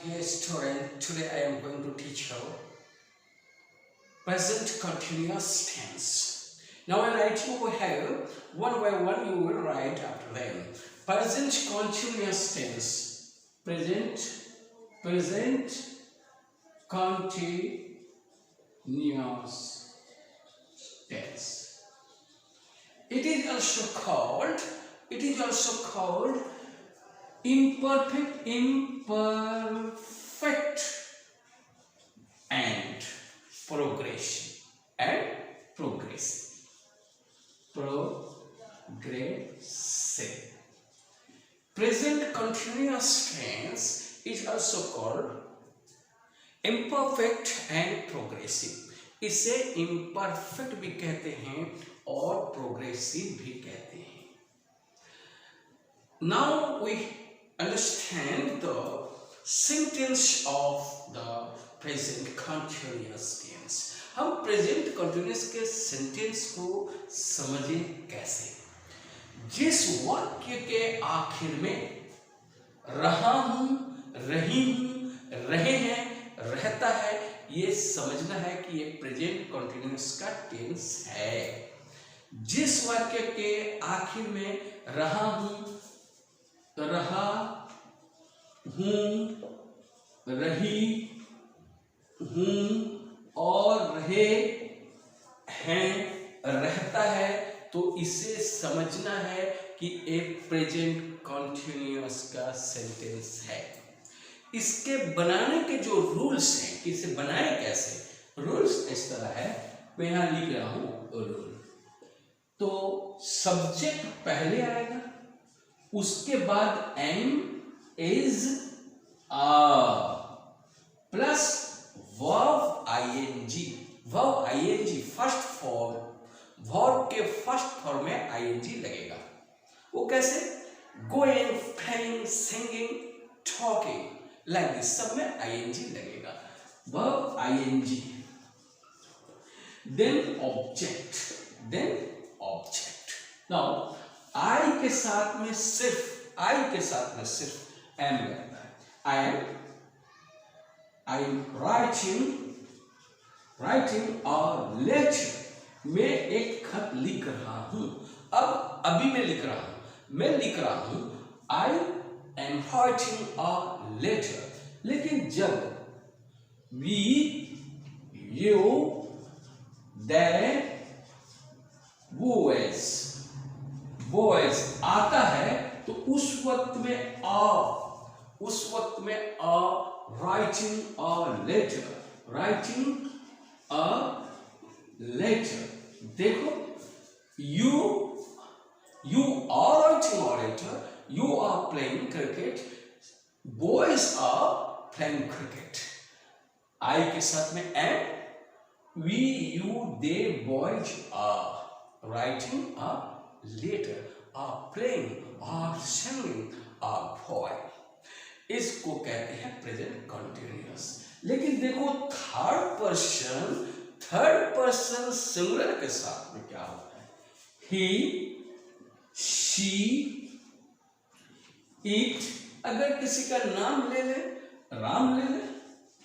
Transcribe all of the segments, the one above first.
Dear student, today I am going to teach you present continuous tense. Now I write you here, one by one you will write after them. Present continuous tense. Present continuous tense. It is also called imperfect and progressive. Present continuous tense is also called imperfect and progressive. इसे imperfect भी कहते हैं और progressive भी कहते हैं. Now we understand the sentence of the present continuous tense. हम present continuous के sentence को समझें कैसे? जिस वाक्य के आखिर में रहा हूं, रही हूं, रहे हैं, रहता है, ये समझना है कि ये प्रेजेंट कंटिन्यूअस का टेंस है. जिस वाक्य के आखिर में रहा हूं, रही हूं और रहे हैं, रहता है, तो इसे समझना है कि एक प्रेजेंट कंटिन्यूअस का सेंटेंस है. इसके बनाने के जो रूल्स हैं कि इसे बनाए कैसे, रूल्स इस तरह है. मैं यहां लिख रहा हूं रूल. तो सब्जेक्ट पहले आएगा, उसके बाद am, is, plus verb ING. Verb ING first form, verb के फर्स्ट फॉर्म में आईएनजी लगेगा. वो कैसे? Going, playing, singing, talking, like this, सब में आईएनजी लगेगा. Verb ING, then object. Now I के साथ में सिर्फ एम लगता है. आई एम राइटिंग और लेटर. मैं एक खत लिख रहा हूं. अब अभी मैं लिख रहा हूं I am writing a letter. लेकिन जब वी, यू, दे, वॉइस आता है, तो उस वक्त में राइटिंग अ लेटर. देखो, you are writing a letter, you are playing cricket, boys are playing cricket. I के साथ में and, we, you, they, boys are writing a letter, are playing, are singing a poem. इसको कहते हैं present continuous. लेकिन देखो third person singular के साथ में क्या होता है? ही, शी, इट. अगर किसी का नाम ले ले,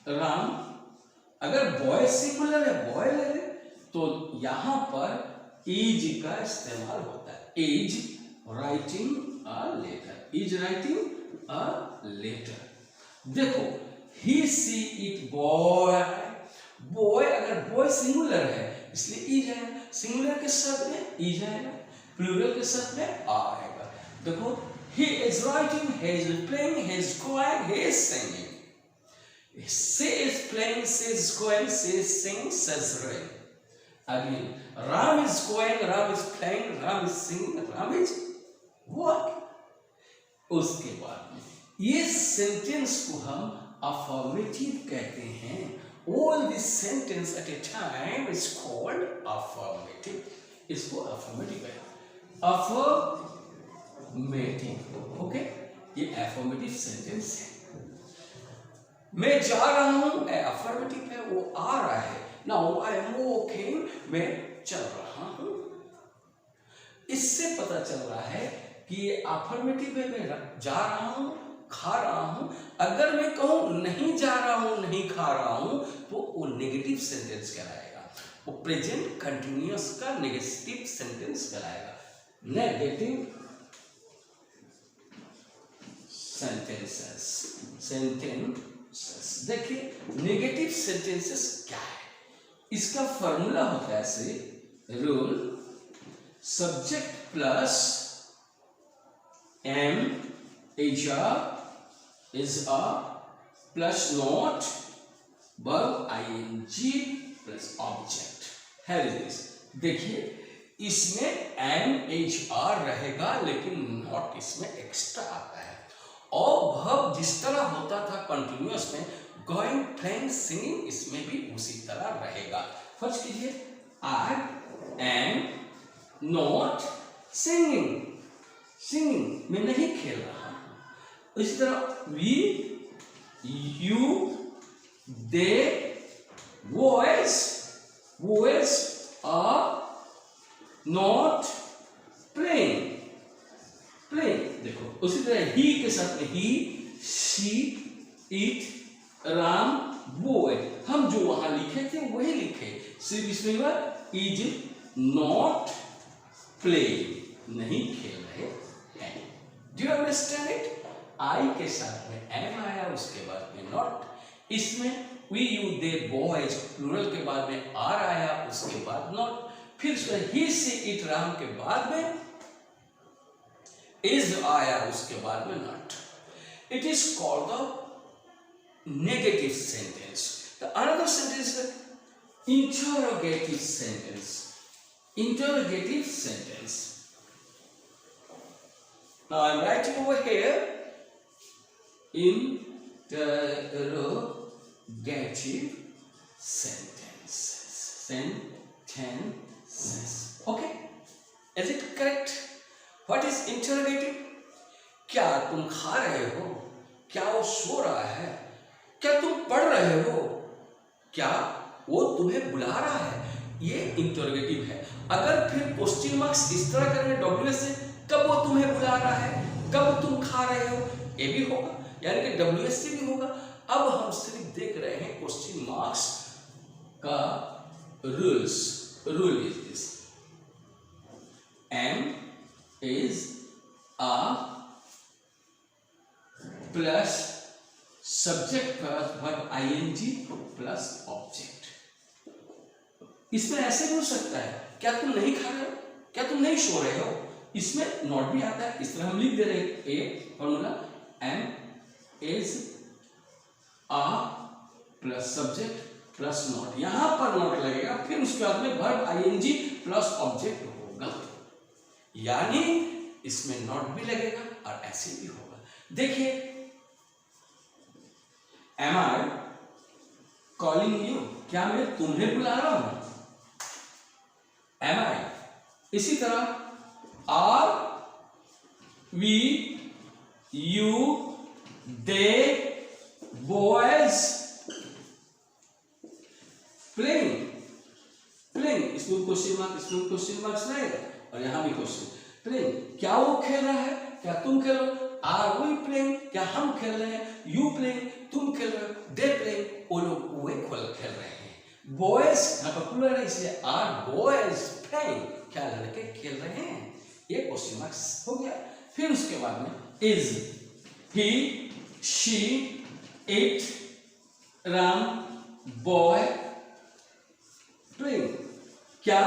राम. अगर बॉय सिंगुलर है, बॉय ले ले, तो यहां पर इज का इस्तेमाल होता है. Is writing a letter. देखो, ही, सी, इट, बॉय अगर बॉय सिंगुलर है इसलिए ई जाएगा, सिंगुलर के साथ में ई जाएगा, प्लूरल के साथ में आ आएगा. देखो, he is writing, he is playing, he is going, he is singing. She is playing, she is going, she is singing, she is reading. Again, Ram is going, Ram is playing, Ram is singing, Ram is walking. उसके बाद ये sentence को हम affirmative कहते हैं. All this sentence at a time is called affirmative. इसको affirmative है. Okay, ये अफर्मेटिव सेंटेंस है. मैं जा रहा हूं, अफर्मेटिव है, वो आ रहा है. नाउ आई एम वॉकिंग, मैं चल रहा हूं. इससे पता चल रहा है कि ये अफर्मेटिव है, मैं जा रहा हूं, खा रहा हूं। अगर मैं कहूं नहीं जा रहा हूं, नहीं खा रहा हूं, तो वो नेगेटिव सेंटेंस कहलाएगा। वो प्रेजेंट कंटिन्यूअस का नेगेटिव सेंटेंस कहलाएगा। Negative sentences. देखिए नेगेटिव सेंटेंसेस क्या है, इसका फॉर्मूला होता है ऐसे, rule subject plus am is a plus not verb ING plus object है दिस। देखिए इसमें एम एच आर रहेगा, लेकिन नॉट इसमें एक्स्ट्रा आता है। और वर्ब जिस तरह होता था कंटिन्यूअस में, गोइंग, प्लेइंग, सिंगिंग, इसमें भी उसी तरह रहेगा। फर्स्ट कीजिए, I am not singing, singing मैं नहीं खेल रहा हूं। इसी तरह we, you, they, boys, boys are not playing, playing. देखो उसी तरह ही के साथ में he, she, it, Ram, boy, हम जो वहां लिखे थे वही लिखे, सिर्फ इसमें इज नॉट प्लेइंग, नहीं खेल रहे हैं। Do you understand it? I के साथ में एम आया, उसके बाद में नॉट। इसमें we, you, they, boys plural के बाद में आर आया, उसके बाद नॉट। फिर ही, सी, इट, राम के बाद में इज आया, उसके बाद में not. It is called the negative sentence. The another sentence is interrogative sentence. Interrogative sentence. Now I am writing over here interrogative sentences. Sentences. Okay? Is it correct? What is interrogative? क्या तुम खा रहे हो? क्या वो सो रहा है? क्या तुम पढ़ रहे हो? क्या वो तुम्हें बुला रहा है? ये इंटरोगेटिव है। अगर फिर क्वेश्चन मार्क्स इस तरह करेंगे डब्ल्यू से, कब वो तुम्हें बुला रहा है, कब तुम खा रहे हो, ये भी होगा, यानी कि डब्ल्यू एस भी होगा। अब हम सिर्फ देख रहे हैं क्वेश्चन मार्क्स का rules. Rule is this, am is a plus subject plus verb ING plus object. इसमें ऐसे भी हो सकता है, क्या तुम नहीं खा रहे हो, क्या तुम नहीं सो रहे हो, इसमें नॉट भी आता है। इस तरह हम लिख दे रहे हैं a formula, M is a plus subject plus not, यहां पर नॉट लगेगा, फिर उसके बाद में वर्ब आईएनजी प्लस ऑब्जेक्ट होगा, यानी इसमें नॉट भी लगेगा और ऐसे भी होगा। देखिए, Am I calling you? क्या मैं तुम्हें बुला रहा हूं? Am I? इसी तरह are we, you, they, boys playing? Playing, इसमें क्वेश्चन मार्क, इसमें क्वेश्चन मार्क्स रहेगा और यहां भी क्वेश्चन। Playing, क्या वो खेल रहा है, क्या तुम खेल रहे हो? Are we playing? क्या हम खेल रहे हैं? You playing? तुम खेल रहे हो, दे प्लेइंग, वो लोग वे खेल रहे हैं। बॉयज यहाँ पर प्लूरल है, इसलिए आर बॉयज प्लेइंग, क्या लड़के खेल रहे हैं, ये क्वेश्चन मार्क्स हो गया। फिर उसके बाद में is, he, she, it, Ram, boy playing, क्या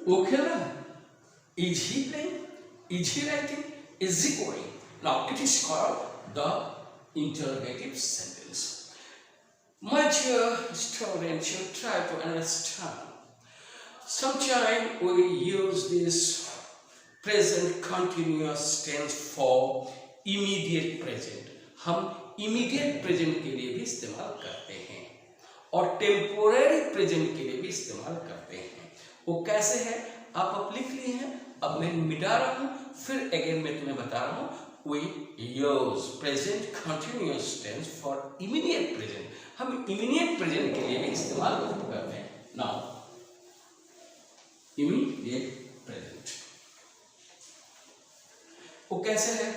वो खेल रहा है, is he playing, is he writing, is he going. Now it is called the interrogative sentence. My dear students, you try to understand. Sometimes we use this present continuous tense for immediate present. हम immediate present के लिए भी इस्तेमाल करते हैं और temporary present के लिए भी इस्तेमाल करते हैं। वो कैसे है आप लिख लिए हैं, अब मैं मिटा रहा हूँ, फिर अगेन मैं तुम्हें बता रहा हूँ। We use present continuous tense for immediate present. हम immediate present के लिए भी इस्तेमाल करते हैं। Now, immediate present वो कैसे है?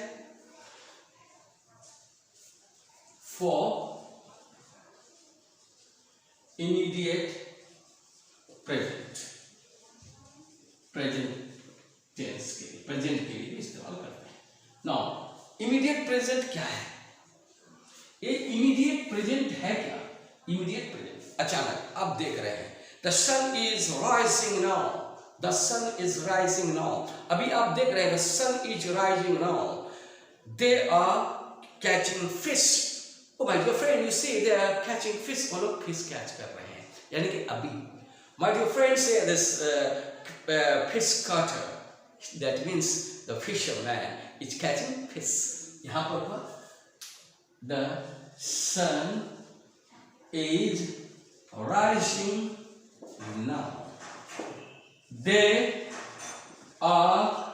इमीडिएट प्रेजेंट, प्रेजेंट टेंस के लिए, प्रेजेंट के लिए इस्तेमाल करते हैं। नाउ इमीडिएट प्रेजेंट क्या है? ये इमीडिएट प्रेजेंट है क्या? इमीडिएट प्रेजेंट अचानक आप देख रहे हैं, the sun is rising now, the sun is rising now, अभी आप देख रहे हैं the sun is rising now, they are catching fish, oh my dear friend, you see they are catching fish, वो लोग फिश कैच कर रहे हैं, यानी कि अभी। माय डियर फ्रेंड से this fish cutter, that means the fisherman is catching fish. यहाँ पर the sun is rising now, they are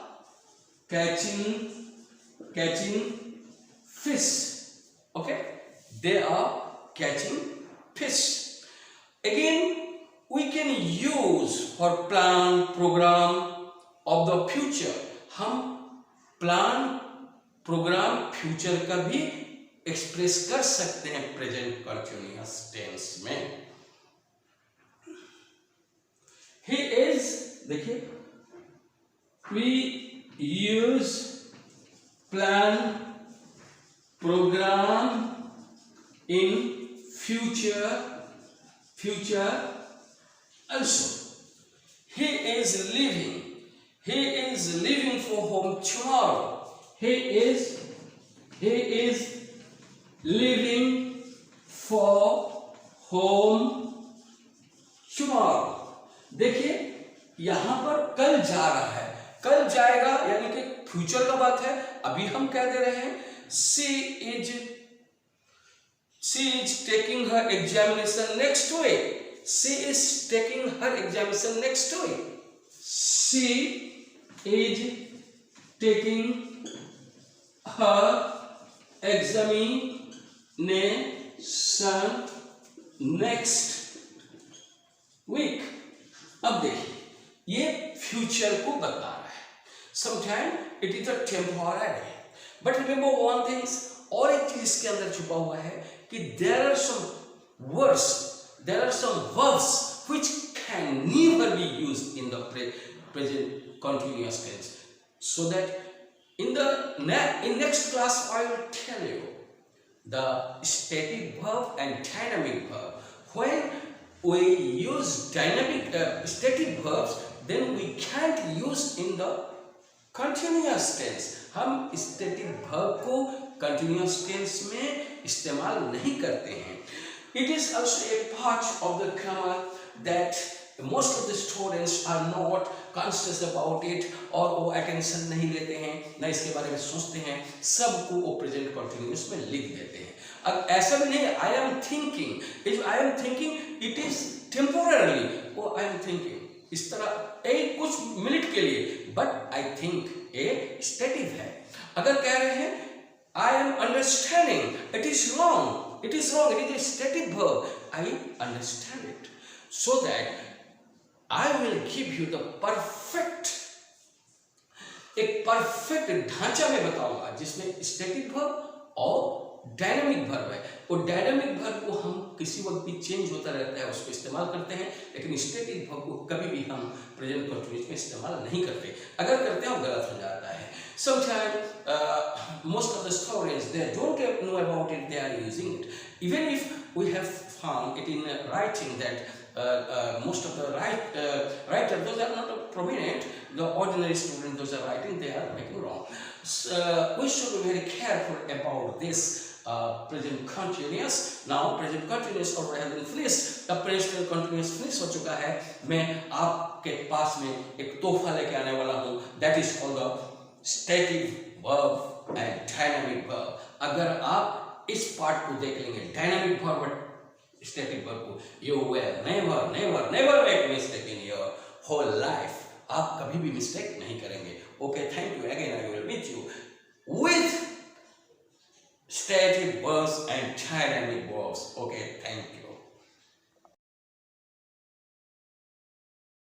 catching fish, okay, they are catching fish. Again we can use for plan program of the future, हम plan programme future का भी express कर सकते हैं present continuous tense में। He is, देखिए, we use plan program in future also. He is leaving for home tomorrow. He is leaving for home tomorrow. देखिए यहां पर कल जा रहा है, कल जाएगा यानी कि फ्यूचर का बात है। अभी हम क्या दे रहे हैं, she is taking her examination next week. She is taking her examination next week. She is taking her examination next week. अब देखिए ये फ्यूचर को बता रहा है। Sometimes it is a temporary, but remember one thing, और एक चीज इसके अंदर छुपा हुआ है कि there are some words, there are some verbs which can never be used in the present continuous tense. So that in next class I will tell you the static verb and dynamic verb. When we use dynamic static verbs, then we can't use in the continuous tense. हम static verb को continuous tense में इस्तेमाल नहीं करते हैं। It is also a part of the grammar that most of the students are not conscious about it, और वो attention नहीं लेते हैं, ना इसके बारे में सोचते हैं, सबको वो present continuous में लिख देते हैं। अब ऐसा भी नहीं, I am thinking, if I am thinking, it is temporarily, वो I am thinking, इस तरह एक कुछ मिनट के लिए, but I think ये static है। अगर कह रहे हैं I am understanding, it is wrong, it is a static verb, I understand it, so that I will give you the perfect, एक परफेक्ट ढांचा में बताऊंगा जिसमें स्टैटिक वर्ब और डायनामिक वर्ब है। और डायनामिक वर्ब को हम किसी वक्त भी चेंज होता रहता है, उसको इस्तेमाल करते हैं, लेकिन स्टैटिक वर्ब को कभी भी हम प्रेजेंट कंटिन्यूअस में इस्तेमाल नहीं करते। अगर करते हैं वो गलत हो जाता है। Sometimes most of the students, they don't know about it, they are using it. Even if we have found it in writing that most of the writers, those are not prominent, the ordinary students, those are writing, they are making wrong. We should be very careful about this present continuous. Now present continuous already has been finished, the present continuous finish हो चुका है। मैं आपके पास में एक तोहफा लेके आने वाला हूँ, that is called the static verb and dynamic verb. अगर आप इस पार्ट को देख लेंगे, डायनामिक वर्ब और स्टैटिक वर्ब को, you will never make mistake in your whole life. आप कभी भी मिस्टेक नहीं करेंगे। Okay, thank you again. I will meet you with static verbs and dynamic verbs. Okay, thank you.